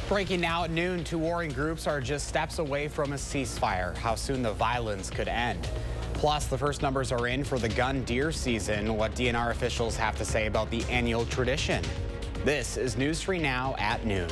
Breaking now at noon, two warring groups are just steps away from a ceasefire. How soon the violence could end. Plus, the first numbers are in for the gun deer season. What DNR officials have to say about the annual tradition. This is News 3 Now at noon.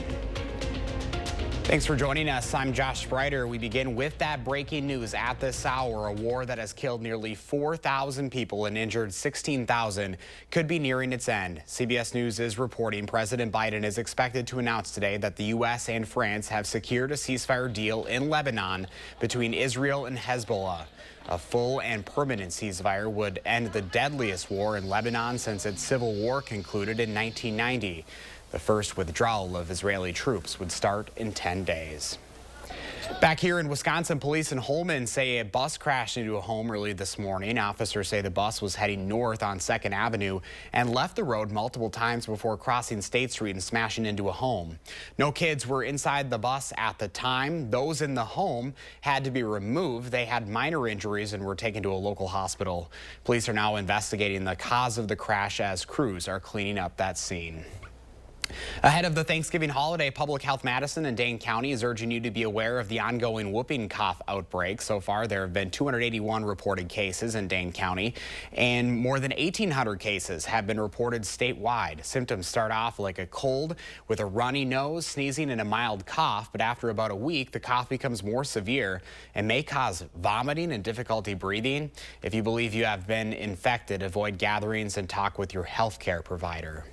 Thanks for joining us. I'm Josh Spreiter. We begin with that breaking news at this hour. A war that has killed nearly 4,000 people and injured 16,000 could be nearing its end. CBS News is reporting President Biden is expected to announce today that the U.S. and France have secured a ceasefire deal in Lebanon between Israel and Hezbollah. A full and permanent ceasefire would end the deadliest war in Lebanon since its civil war concluded in 1990. The first withdrawal of Israeli troops would start in 10 days. Back here in Wisconsin, police in Holmen say a bus crashed into a home early this morning. Officers say the bus was heading north on 2nd Avenue and left the road multiple times before crossing State Street and smashing into a home. No kids were inside the bus at the time. Those in the home had to be removed. They had minor injuries and were taken to a local hospital. Police are now investigating the cause of the crash as crews are cleaning up that scene. Ahead of the Thanksgiving holiday, Public Health Madison and Dane County is urging you to be aware of the ongoing whooping cough outbreak. So far, there have been 281 reported cases in Dane County, and more than 1,800 cases have been reported statewide. Symptoms start off like a cold with a runny nose, sneezing, and a mild cough, but after about a week, the cough becomes more severe and may cause vomiting and difficulty breathing. If you believe you have been infected, avoid gatherings and talk with your healthcare provider.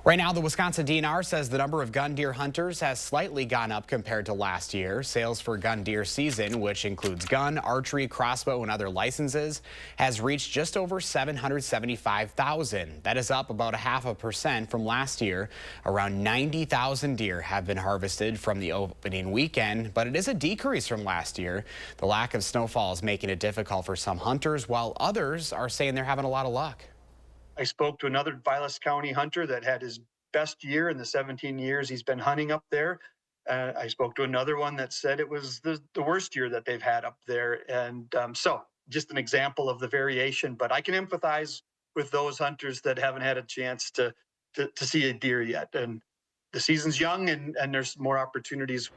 Right now, the Wisconsin DNR says the number of gun deer hunters has slightly gone up compared to last year. Sales for gun deer season, which includes gun, archery, crossbow, and other licenses, has reached just over 775,000. That is up about 0.5% from last year. Around 90,000 deer have been harvested from the opening weekend, but it is a decrease from last year. The lack of snowfall is making it difficult for some hunters, while others are saying they're having a lot of luck. I spoke to another Vilas County hunter that had his best year in the 17 years he's been hunting up there. I spoke to another one that said it was the worst year that they've had up there. And so just an example of the variation, but I can empathize with those hunters that haven't had a chance to see a deer yet. And the season's young and there's more opportunities.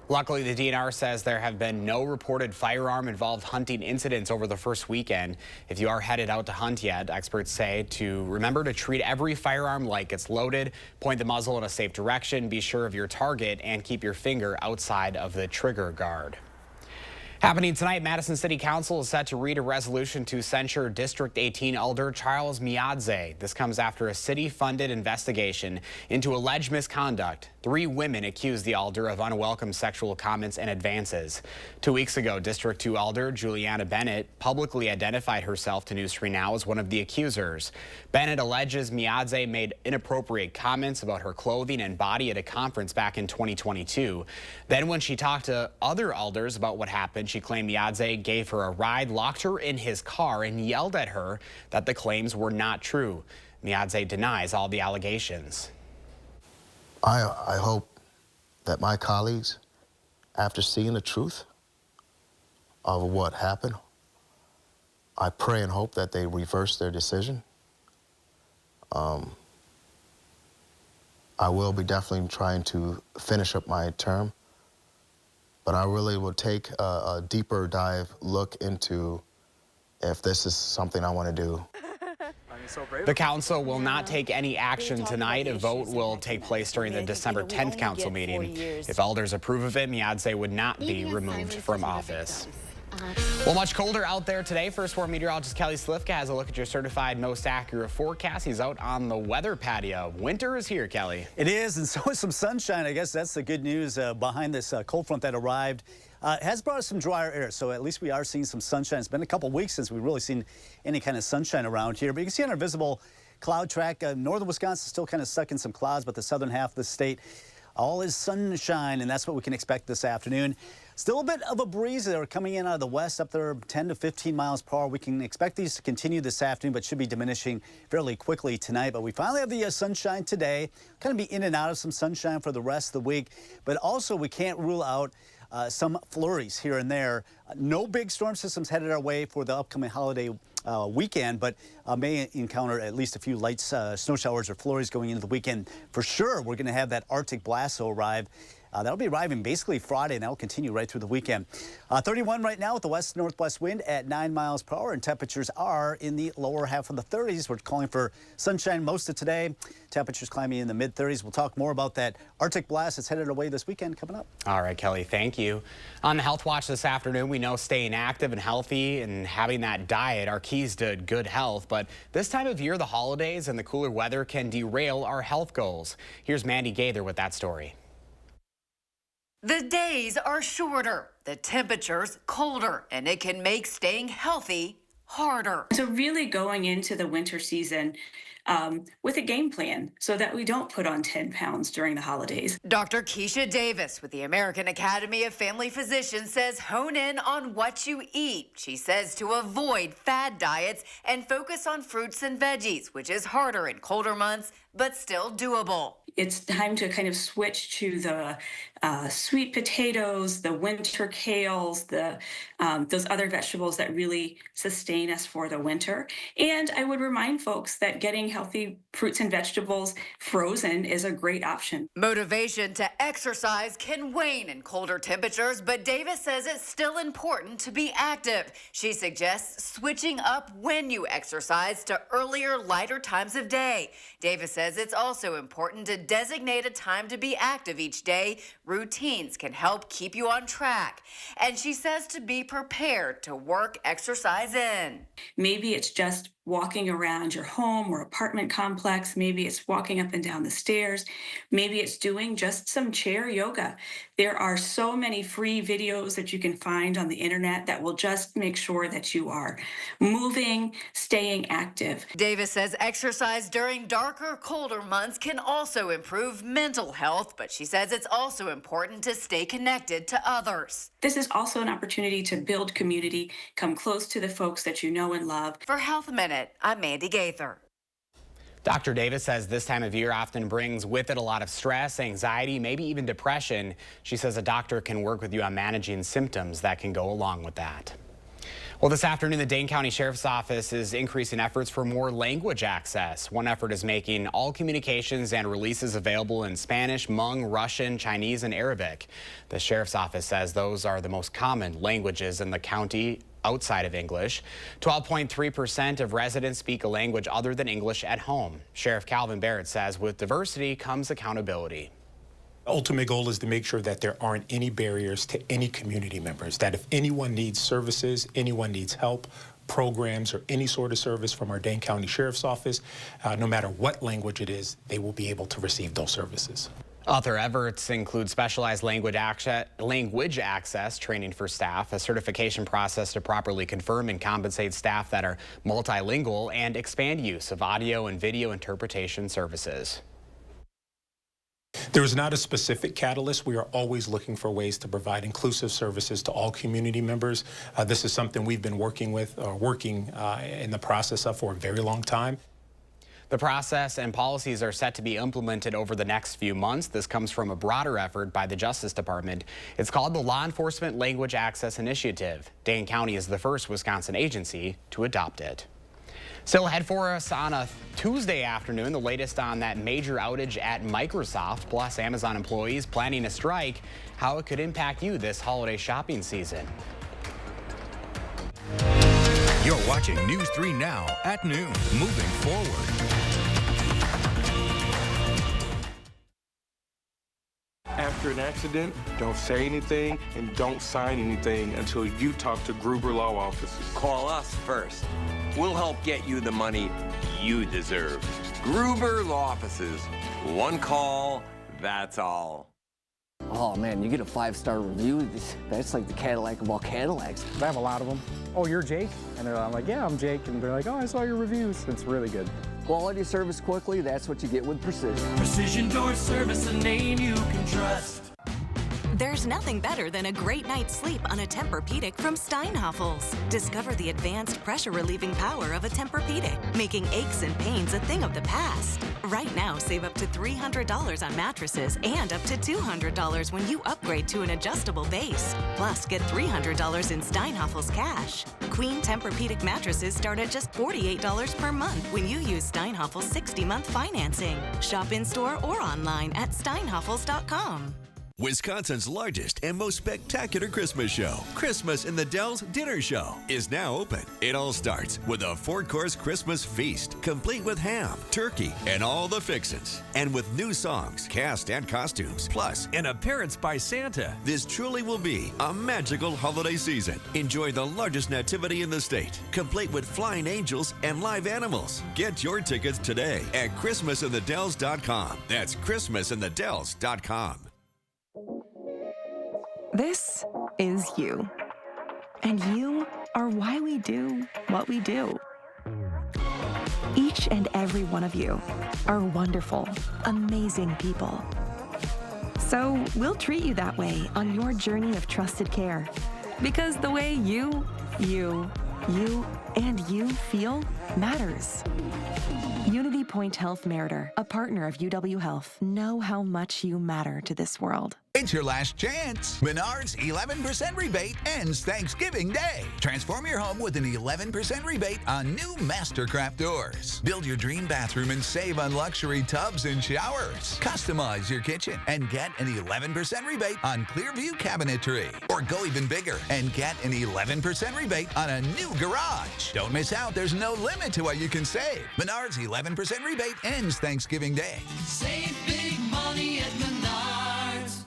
Luckily, the DNR says there have been no reported firearm-involved hunting incidents over the first weekend. If you are headed out to hunt yet, experts say to remember to treat every firearm like it's loaded, point the muzzle in a safe direction, be sure of your target, and keep your finger outside of the trigger guard. Happening tonight, Madison City Council is set to read a resolution to censure District 18 Alder Charles Miadze. This comes after a city-funded investigation into alleged misconduct. 3 women accused the alder of unwelcome sexual comments and advances. 2 weeks ago, District 2 Alder Juliana Bennett publicly identified herself to News 3 Now as one of the accusers. Bennett alleges Miadze made inappropriate comments about her clothing and body at a conference back in 2022. Then when she talked to other alders about what happened, she claimed Miadze gave her a ride, locked her in his car, and yelled at her that the claims were not true. Miadze denies all the allegations. I hope that my colleagues, after seeing the truth of what happened, I pray and hope that they reverse their decision. I will be definitely trying to finish up my term, but I really will take a deeper dive look into if this is something I want to do. The council will not take any action tonight. A vote will take place during the December 10th council meeting. If alders approve of it, Miadze would not be removed from office. Well, much colder out there today. First Warn meteorologist Kelly Slifka has a look at your certified most accurate forecast. He's out on the weather patio. Winter is here, Kelly. It is, and so is some sunshine. I guess that's the good news behind this cold front that arrived. It has brought us some drier air, so at least we are seeing some sunshine. It's been a couple weeks since we've really seen any kind of sunshine around here. But you can see on our visible cloud track, northern Wisconsin still kind of stuck in some clouds, but the southern half of the state, all is sunshine, and that's what we can expect this afternoon. Still a bit of a breeze there coming in out of the west, up there 10 to 15 miles per hour. We can expect these to continue this afternoon, but should be diminishing fairly quickly tonight. But we finally have the sunshine today. Kind of be in and out of some sunshine for the rest of the week. But also we can't rule out some flurries here and there. No big storm systems headed our way for the upcoming holiday weekend, but may encounter at least a few light snow showers or flurries going into the weekend. For sure, we're going to have that Arctic blast arrive. That'll be arriving basically Friday, and that'll continue right through the weekend. 31 right now with the west-northwest wind at 9 miles per hour, and temperatures are in the lower half of the 30s. We're calling for sunshine most of today. Temperatures climbing in the mid-30s. We'll talk more about that Arctic blast that's headed away this weekend coming up. All right, Kelly, thank you. On the Health Watch this afternoon, we know staying active and healthy and having that diet are keys to good health. But this time of year, the holidays and the cooler weather can derail our health goals. Here's Mandy Gaither with that story. The days are shorter, the temperatures colder, and it can make staying healthy harder. So really going into the winter season with a game plan so that we don't put on 10 pounds during the holidays. Dr. Keisha Davis with the American Academy of Family Physicians says hone in on what you eat. She says to avoid fad diets and focus on fruits and veggies, which is harder in colder months, but still doable. It's time to kind of switch to the sweet potatoes, the winter kales, those other vegetables that really sustain us for the winter. And I would remind folks that getting healthy fruits and vegetables frozen is a great option. Motivation to exercise can wane in colder temperatures, but Davis says it's still important to be active. She suggests switching up when you exercise to earlier, lighter times of day. Davis says it's also important to designate a time to be active each day. Routines can help keep you on track. And she says to be prepared to work exercise in. Maybe it's just walking around your home or apartment complex. Maybe it's walking up and down the stairs. Maybe it's doing just some chair yoga. There are so many free videos that you can find on the internet that will just make sure that you are moving, staying active. Davis says exercise during darker, colder months can also improve mental health, but she says it's also important to stay connected to others. This is also an opportunity to build community, come close to the folks that you know and love. For Health Minute, I'm Mandy Gaither. Dr. Davis says this time of year often brings with it a lot of stress, anxiety, maybe even depression. She says a doctor can work with you on managing symptoms that can go along with that. Well, this afternoon, the Dane County Sheriff's Office is increasing efforts for more language access. One effort is making all communications and releases available in Spanish, Hmong, Russian, Chinese, and Arabic. The Sheriff's Office says those are the most common languages in the county outside of English. 12.3% of residents speak a language other than English at home. Sheriff Calvin Barrett says with diversity comes accountability. The ultimate goal is to make sure that there aren't any barriers to any community members, that if anyone needs services, anyone needs help, programs, or any sort of service from our Dane County Sheriff's Office, no matter what language it is, they will be able to receive those services. Other efforts include specialized language access training for staff, a certification process to properly confirm and compensate staff that are multilingual, and expand use of audio and video interpretation services. There is not a specific catalyst. We are always looking for ways to provide inclusive services to all community members. This is something we've been working in the process of for a very long time. The process and policies are set to be implemented over the next few months. This comes from a broader effort by the Justice Department. It's called the Law Enforcement Language Access Initiative. Dane County is the first Wisconsin agency to adopt it. Still ahead for us on a Tuesday afternoon, the latest on that major outage at Microsoft, plus Amazon employees planning a strike, how it could impact you this holiday shopping season. You're watching News 3 Now at noon, moving forward. After an accident, don't say anything and don't sign anything until you talk to Gruber Law Offices. Call us first. We'll help get you the money you deserve. Gruber Law Offices. One call, that's all. Oh man, you get a 5-star review. That's like the Cadillac of all Cadillacs. I have a lot of them. Oh, you're Jake? And I'm like, yeah, I'm Jake. And they're like, oh, I saw your reviews. It's really good. Quality service quickly, that's what you get with Precision. Precision Door Service, a name you can trust. There's nothing better than a great night's sleep on a Tempur-Pedic from Steinhoffels. Discover the advanced pressure-relieving power of a Tempur-Pedic, making aches and pains a thing of the past. Right now, save up to $300 on mattresses and up to $200 when you upgrade to an adjustable base. Plus, get $300 in Steinhoffels cash. Queen Tempur-Pedic mattresses start at just $48 per month when you use Steinhoffels 60-month financing. Shop in-store or online at steinhoffels.com. Wisconsin's largest and most spectacular Christmas show, Christmas in the Dells Dinner Show, is now open. It all starts with a 4-course Christmas feast, complete with ham, turkey, and all the fixins. And with new songs, cast and costumes, plus an appearance by Santa. This truly will be a magical holiday season. Enjoy the largest nativity in the state, complete with flying angels and live animals. Get your tickets today at ChristmasInTheDells.com. That's ChristmasInTheDells.com. This is you. And you are why we do what we do. Each and every one of you are wonderful, amazing people. So we'll treat you that way on your journey of trusted care. Because the way you, and you feel matters. Unity Point Health Meritor, a partner of UW Health. Know how much you matter to this world. It's your last chance. Menards 11% rebate ends Thanksgiving Day. Transform your home with an 11% rebate on new Mastercraft doors. Build your dream bathroom and save on luxury tubs and showers. Customize your kitchen and get an 11% rebate on Clearview cabinetry. Or go even bigger and get an 11% rebate on a new garage. Don't miss out. There's no limit to what you can save. Menards 11% rebate ends Thanksgiving Day. Save big money at Menards.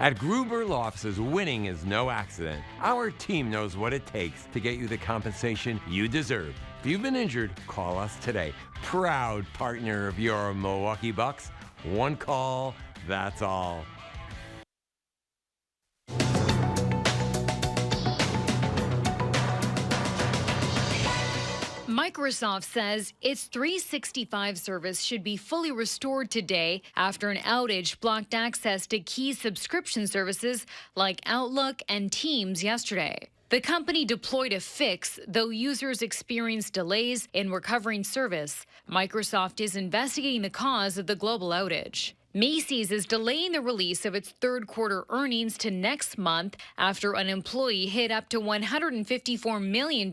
At Gruber Law Offices, winning is no accident. Our team knows what it takes to get you the compensation you deserve. If you've been injured, call us today. Proud partner of your Milwaukee Bucks. One call, that's all. Microsoft says its 365 service should be fully restored today after an outage blocked access to key subscription services like Outlook and Teams yesterday. The company deployed a fix, though users experienced delays in recovering service. Microsoft is investigating the cause of the global outage. Macy's is delaying the release of its third quarter earnings to next month after an employee hid up to $154 million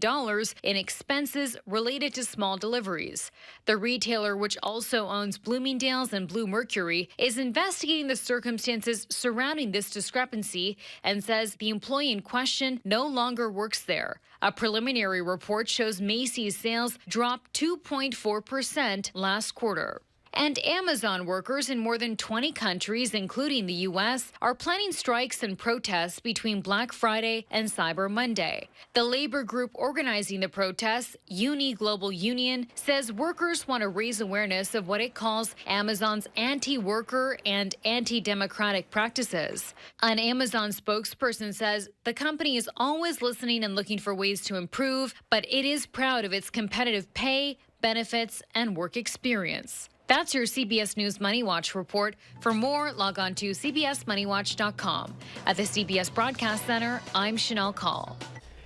in expenses related to small deliveries. The retailer, which also owns Bloomingdale's and Blue Mercury, is investigating the circumstances surrounding this discrepancy and says the employee in question no longer works there. A preliminary report shows Macy's sales dropped 2.4% last quarter. And Amazon workers in more than 20 countries, including the U.S., are planning strikes and protests between Black Friday and Cyber Monday. The labor group organizing the protests, Uni Global Union, says workers want to raise awareness of what it calls Amazon's anti-worker and anti-democratic practices. An Amazon spokesperson says the company is always listening and looking for ways to improve, but it is proud of its competitive pay, benefits, and work experience. That's your CBS News Money Watch report. For more, log on to cbsmoneywatch.com. At the CBS Broadcast Center, I'm Chanel Call.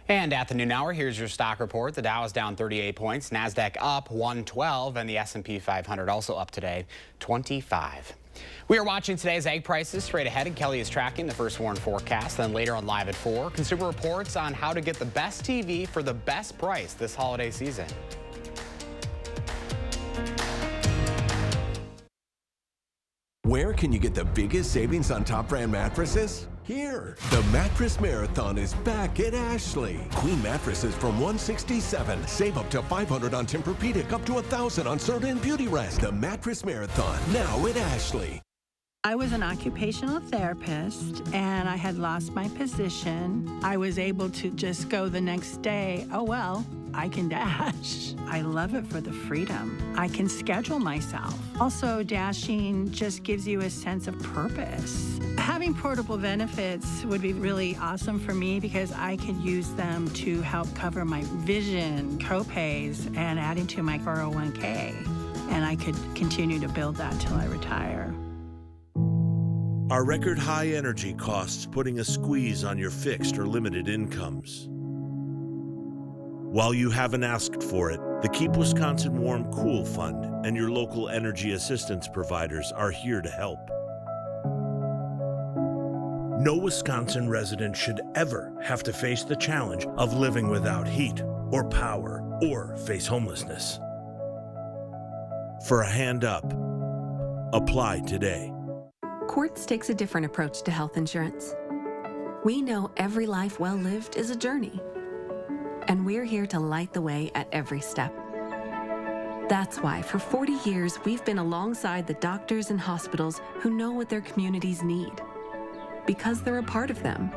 And at the noon hour, here's your stock report. The Dow is down 38 points, NASDAQ up 112, and the S&P 500 also up today, 25. We are watching today's egg prices straight ahead, and Kelly is tracking the first warn forecast. Then later on Live at 4, Consumer Reports on how to get the best TV for the best price this holiday season. Where can you get the biggest savings on top brand mattresses? Here. The Mattress Marathon is back at Ashley. Queen mattresses from $167. Save up to $500 on Tempur-Pedic, up to $1,000 on Serta and Beauty Rest. The Mattress Marathon, now at Ashley. I was an occupational therapist and I had lost my position. I was able to just go the next day, oh well, I can dash. I love it for the freedom. I can schedule myself. Also, dashing just gives you a sense of purpose. Having portable benefits would be really awesome for me because I could use them to help cover my vision, copays, and adding to my 401k. And I could continue to build that till I retire. Are record high energy costs putting a squeeze on your fixed or limited incomes? While you haven't asked for it, the Keep Wisconsin Warm Cool Fund and your local energy assistance providers are here to help. No Wisconsin resident should ever have to face the challenge of living without heat or power or face homelessness. For a hand up, apply today. Quartz takes a different approach to health insurance. We know every life well lived is a journey, and we're here to light the way at every step. That's why for 40 years, we've been alongside the doctors and hospitals who know what their communities need. Because they're a part of them.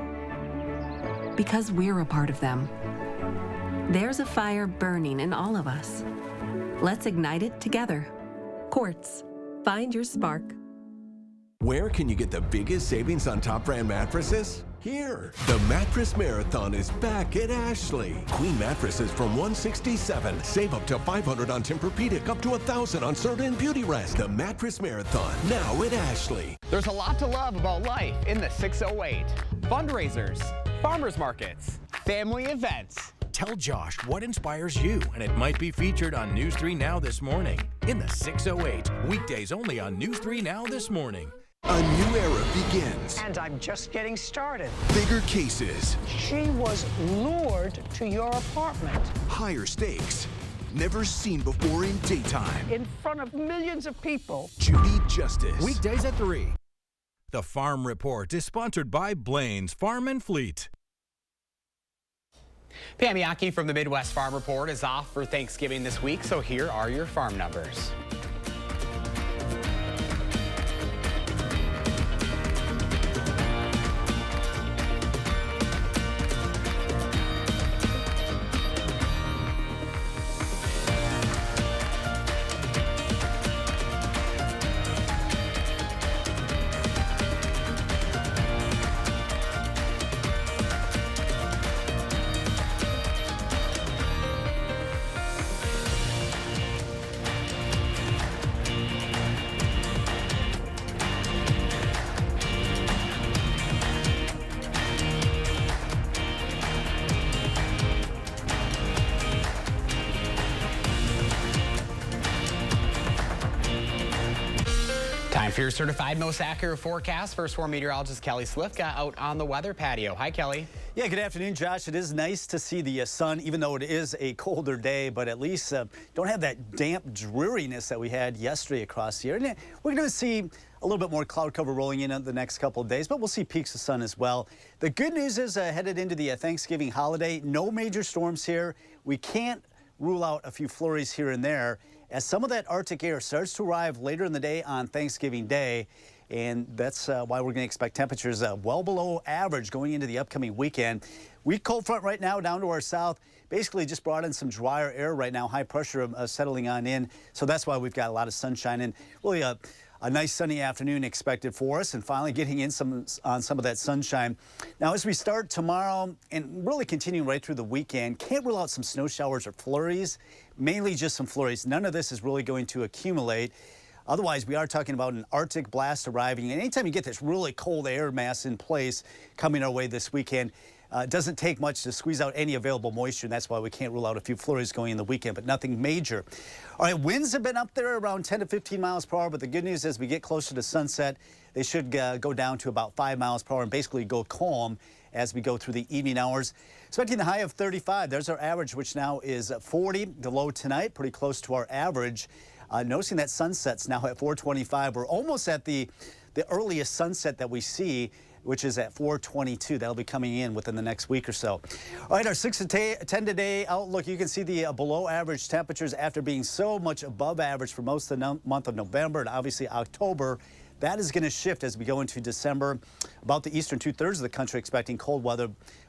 Because we're a part of them. There's a fire burning in all of us. Let's ignite it together. Quartz. Find your spark. Where can you get the biggest savings on top brand mattresses? Here. The Mattress Marathon is back at Ashley. Queen mattresses from $167. Save up to $500 on Tempur-Pedic, up to $1,000 on Serta and Beauty Rest. The Mattress Marathon, now at Ashley. There's a lot to love about life in the 608. Fundraisers, farmers markets, family events. Tell Josh what inspires you, and it might be featured on News 3 Now this morning. In the 608, weekdays only on News 3 Now this morning. A new era begins. And I'm just getting started. Bigger cases. She was lured to your apartment. Higher stakes. Never seen before in daytime. In front of millions of people. Judy Justice. Weekdays at 3. The Farm Report is sponsored by Blaine's Farm and Fleet. Pam Yaki from the Midwest Farm Report is off for Thanksgiving this week, so here are your farm numbers. Time for your certified most accurate forecast. First Warm meteorologist Kelly Slifka out on the weather patio. Hi, Kelly. Yeah, good afternoon, Josh. It is nice to see the sun, even though it is a colder day, but at least don't have that damp dreariness that we had yesterday across the area. And we're going to see a little bit more cloud cover rolling in the next couple of days, but we'll see peaks of sun as well. The good news is headed into the Thanksgiving holiday, no major storms here. We can't rule out a few flurries here and there, as some of that Arctic air starts to arrive later in the day on Thanksgiving Day, and that's why we're going to expect temperatures well below average going into the upcoming weekend. Weak cold front right now down to our south, basically just brought in some drier air right now, high pressure settling on in, so that's why we've got a lot of sunshine and really a nice sunny afternoon expected for us, and finally getting in on some of that sunshine. Now, as we start tomorrow and really continuing right through the weekend, can't rule out some snow showers or flurries, mainly just some flurries. None of this is really going to accumulate. Otherwise, we are talking about an Arctic blast arriving. And anytime you get this really cold air mass in place coming our way this weekend, it doesn't take much to squeeze out any available moisture, and that's why we can't rule out a few flurries going in the weekend, but nothing major. All right, winds have been up there around 10 to 15 miles per hour, but the good news is we get closer to sunset, they should go down to about 5 miles per hour and basically go calm as we go through the evening hours. Expecting the high of 35. There's our average, which now is 40. The low tonight, pretty close to our average. Noticing that sunset's now at 4:25. We're almost at the earliest sunset that we see, which is at 4:22. That'll be coming in within the next week or so. All right, our 6 to 10 today outlook. You can see the below average temperatures after being so much above average for most of the month of November and obviously October. That is going to shift as we go into December. About the eastern 2/3 of the country expecting cold weather,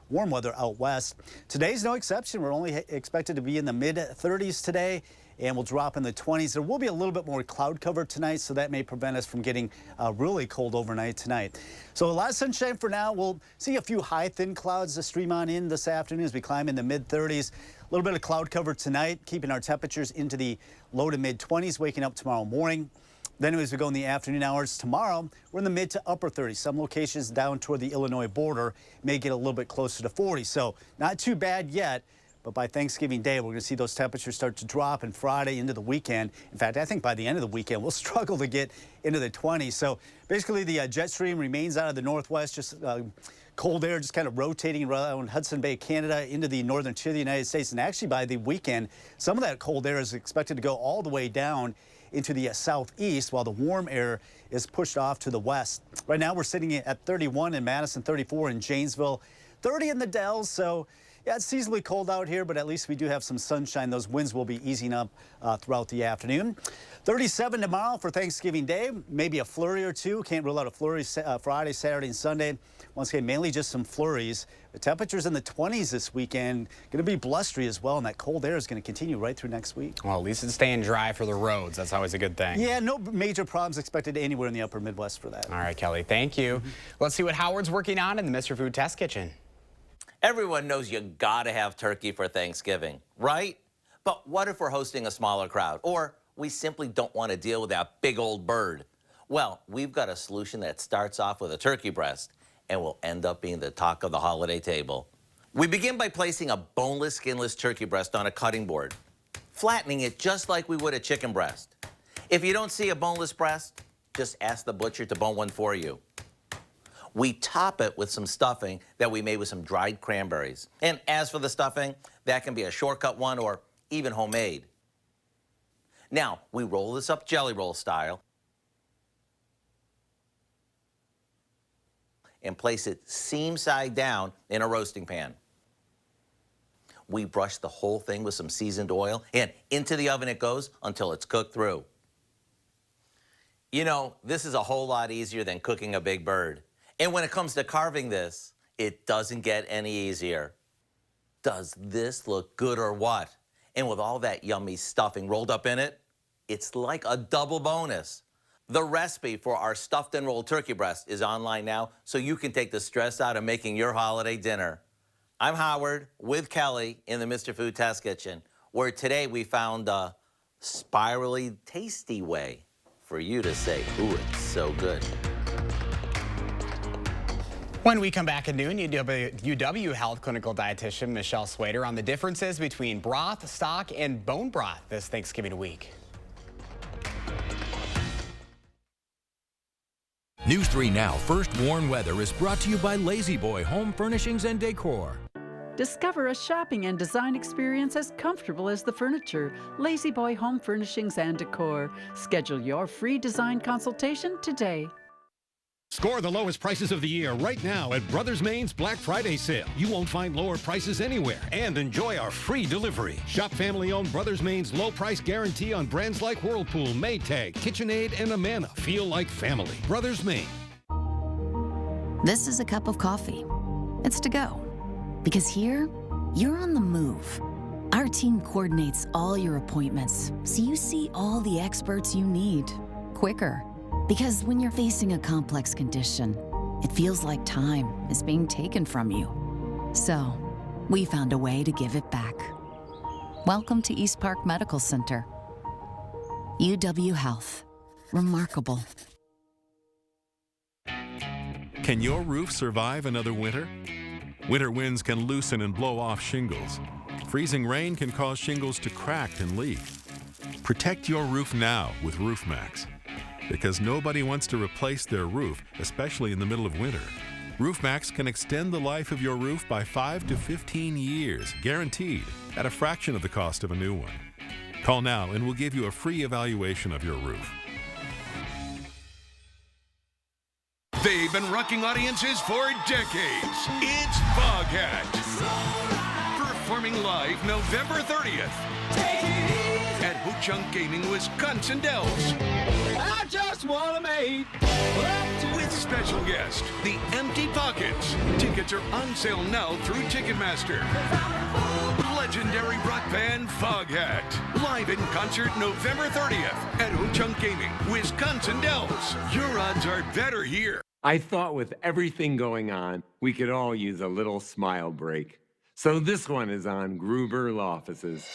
warm weather out west. Today's no exception. We're only expected to be in the mid-30s today, and we'll drop in the 20s. There will be a little bit more cloud cover tonight, so that may prevent us from getting really cold overnight tonight. So a lot of sunshine for now. We'll see a few high, thin clouds stream on in this afternoon as we climb in the mid-30s. A little bit of cloud cover tonight, keeping our temperatures into the low to mid-20s, waking up tomorrow morning. Then as we go in the afternoon hours tomorrow, we're in the mid to upper 30s. Some locations down toward the Illinois border may get a little bit closer to 40. So not too bad yet. But by Thanksgiving Day, we're going to see those temperatures start to drop, and Friday into the weekend. In fact, I think by the end of the weekend, we'll struggle to get into the 20s. So basically, the jet stream remains out of the northwest, just cold air just kind of rotating around Hudson Bay, Canada, into the northern tier of the United States. And actually, by the weekend, some of that cold air is expected to go all the way down into the southeast, while the warm air is pushed off to the west. Right now, we're sitting at 31 in Madison, 34 in Janesville, 30 in the Dells. So yeah, it's seasonally cold out here, but at least we do have some sunshine. Those winds will be easing up throughout the afternoon. 37 tomorrow for Thanksgiving Day, maybe a flurry or two. Can't rule out a flurry Friday, Saturday, and Sunday. Once again, mainly just some flurries. The temperatures in the 20s this weekend. Going to be blustery as well, and that cold air is going to continue right through next week. Well, at least it's staying dry for the roads. That's always a good thing. Yeah, no major problems expected anywhere in the upper Midwest for that. All right, Kelly, thank you. Let's see what Howard's working on in the Mr. Food Test Kitchen. Everyone knows you gotta have turkey for Thanksgiving, right? But what if we're hosting a smaller crowd, or we simply don't want to deal with that big old bird? Well, we've got a solution that starts off with a turkey breast and will end up being the talk of the holiday table. We begin by placing a boneless, skinless turkey breast on a cutting board, flattening it just like we would a chicken breast. If you don't see a boneless breast, just ask the butcher to bone one for you. We top it with some stuffing that we made with some dried cranberries. And as for the stuffing, that can be a shortcut one or even homemade. Now, we roll this up jelly roll style and place it seam side down in a roasting pan. We brush the whole thing with some seasoned oil, and into the oven it goes until it's cooked through. You know, this is a whole lot easier than cooking a big bird. And when it comes to carving this, it doesn't get any easier. Does this look good or what? And with all that yummy stuffing rolled up in it, it's like a double bonus. The recipe for our stuffed and rolled turkey breast is online now, so you can take the stress out of making your holiday dinner. I'm Howard with Kelly in the Mr. Food Test Kitchen, where today we found a spirally tasty way for you to say, ooh, it's so good. When we come back at noon, UW Health clinical dietitian Michelle Swader on the differences between broth, stock, and bone broth this Thanksgiving week. News 3 Now First Warn Weather is brought to you by Lazy Boy Home Furnishings and Decor. Discover a shopping and design experience as comfortable as the furniture. Lazy Boy Home Furnishings and Decor. Schedule your free design consultation today. Score the lowest prices of the year right now at Brothers Main's Black Friday sale. You won't find lower prices anywhere, and enjoy our free delivery. Shop family-owned Brothers Main's low price guarantee on brands like Whirlpool, Maytag, KitchenAid, and Amana. Feel like family. Brothers Main. This is a cup of coffee. It's to go. Because here, you're on the move. Our team coordinates all your appointments, so you see all the experts you need quicker. Because when you're facing a complex condition, it feels like time is being taken from you. So, we found a way to give it back. Welcome to East Park Medical Center. UW Health. Remarkable. Can your roof survive another winter? Winter winds can loosen and blow off shingles. Freezing rain can cause shingles to crack and leak. Protect your roof now with Roof Max. Because nobody wants to replace their roof, especially in the middle of winter. Roof Max can extend the life of your roof by 5 to 15 years, guaranteed, at a fraction of the cost of a new one. Call now and we'll give you a free evaluation of your roof. They've been rocking audiences for decades. It's Foghat. Performing live November 30th. At Ho-Chunk Gaming, Wisconsin Dells. I just want to make with special guest, the Empty Pockets. Tickets are on sale now through Ticketmaster. Legendary rock band Foghat. Live in concert November 30th at Ho-Chunk Gaming, Wisconsin Dells. Your odds are better here. I thought with everything going on, we could all use a little smile break. So this one is on Gruber Law Offices.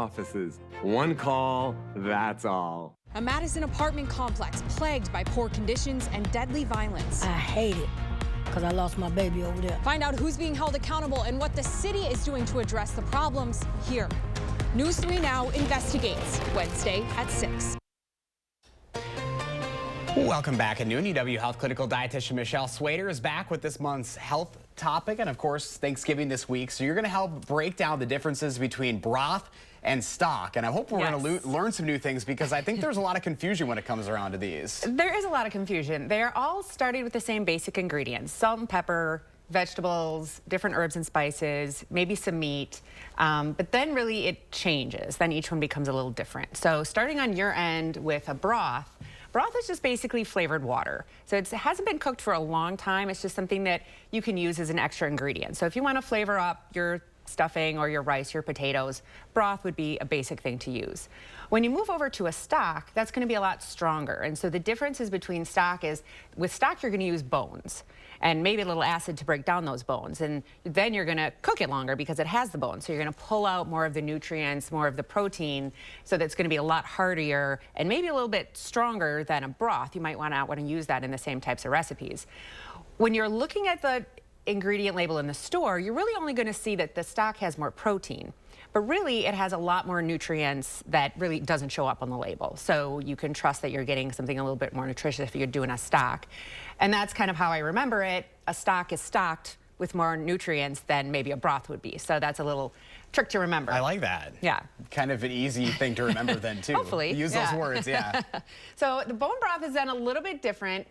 offices. One call, that's all. A Madison apartment complex plagued by poor conditions and deadly violence. I hate it because I lost my baby over there. Find out who's being held accountable and what the city is doing to address the problems here. News 3 Now investigates Wednesday at 6. Welcome back at noon. UW Health Clinical Dietitian Michelle Swader is back with this month's health topic, and of course Thanksgiving this week. So you're going to help break down the differences between broth and stock, and I hope we're going to learn some new things, because I think there's a lot of confusion when it comes around to these. There is a lot of confusion. They're all started with the same basic ingredients: salt and pepper, vegetables, different herbs and spices, maybe some meat, but then really it changes. Then each one becomes a little different. So starting on your end with a broth, broth is just basically flavored water. So it hasn't been cooked for a long time. It's just something that you can use as an extra ingredient. So if you want to flavor up your stuffing or your rice, your potatoes, broth would be a basic thing to use. When you move over to a stock, that's going to be a lot stronger. And so the differences between stock is, with stock you're going to use bones and maybe a little acid to break down those bones. And then you're going to cook it longer because it has the bones. So you're going to pull out more of the nutrients, more of the protein, so that's going to be a lot hardier and maybe a little bit stronger than a broth. You might not want to use that in the same types of recipes. When you're looking at the ingredient label in the store, you're really only going to see that the stock has more protein, but really it has a lot more nutrients that really doesn't show up on the label. So you can trust that you're getting something a little bit more nutritious if you're doing a stock. And that's kind of how I remember it. A stock is stocked with more nutrients than maybe a broth would be. So that's a little trick to remember. I like that. Yeah. Kind of an easy thing to remember then too. Hopefully. Use those words, yeah. So the bone broth is then a little bit different.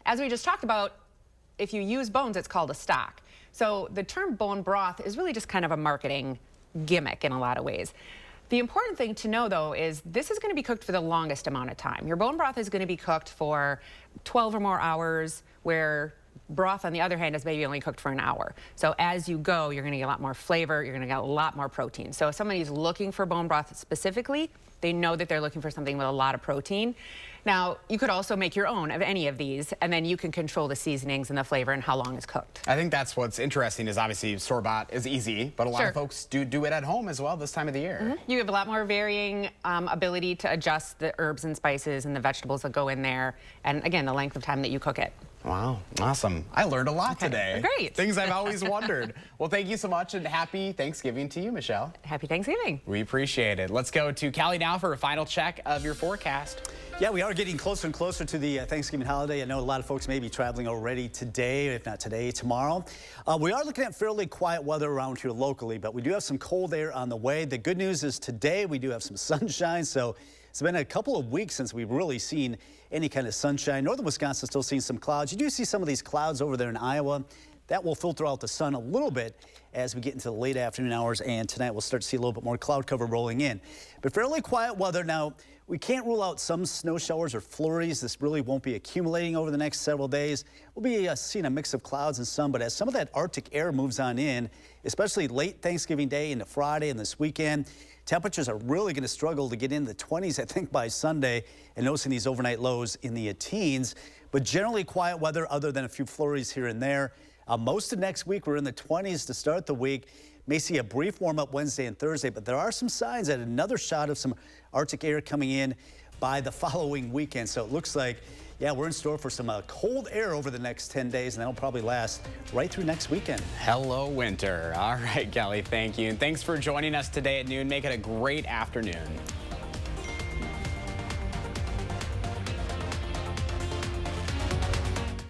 As we just talked about, if you use bones, it's called a stock. So the term bone broth is really just kind of a marketing gimmick in a lot of ways. The important thing to know, though, is this is going to be cooked for the longest amount of time. Your bone broth is going to be cooked for 12 or more hours, where broth, on the other hand, is maybe only cooked for an hour. So as you go, you're going to get a lot more flavor, you're going to get a lot more protein. So if somebody's looking for bone broth specifically, they know that they're looking for something with a lot of protein. Now, you could also make your own of any of these, and then you can control the seasonings and the flavor and how long it's cooked. I think that's what's interesting, is obviously store-bought is easy, but a lot of folks do it at home as well this time of the year. You have a lot more varying ability to adjust the herbs and spices and the vegetables that go in there, and again, the length of time that you cook it. Wow, awesome. I learned a lot today. Great. Things I've always wondered. Well, thank you so much, and happy Thanksgiving to you, Michelle. Happy Thanksgiving. We appreciate it. Let's go to Callie now for a final check of your forecast. Yeah, we are getting closer and closer to the Thanksgiving holiday. I know a lot of folks may be traveling already today, if not today, tomorrow. We are looking at fairly quiet weather around here locally, but we do have some cold air on the way. The good news is today we do have some sunshine, so it's been a couple of weeks since we've really seen any kind of sunshine. Northern Wisconsin still seeing some clouds. You do see some of these clouds over there in Iowa. That will filter out the sun a little bit as we get into the late afternoon hours, and tonight we'll start to see a little bit more cloud cover rolling in. But fairly quiet weather. Now, we can't rule out some snow showers or flurries. This really won't be accumulating over the next several days. We'll be seeing a mix of clouds and sun, but as some of that Arctic air moves on in, especially late Thanksgiving Day into Friday and this weekend, temperatures are really going to struggle to get into the 20s, I think, by Sunday, and noticing these overnight lows in the teens. But generally quiet weather other than a few flurries here and there. Most of next week, we're in the 20s to start the week. May see a brief warm-up Wednesday and Thursday, but there are some signs that another shot of some Arctic air coming in by the following weekend. So it looks like, yeah, we're in store for some cold air over the next 10 days, and that'll probably last right through next weekend. Hello, winter. All right, Kelly, thank you. And thanks for joining us today at noon. Make it a great afternoon.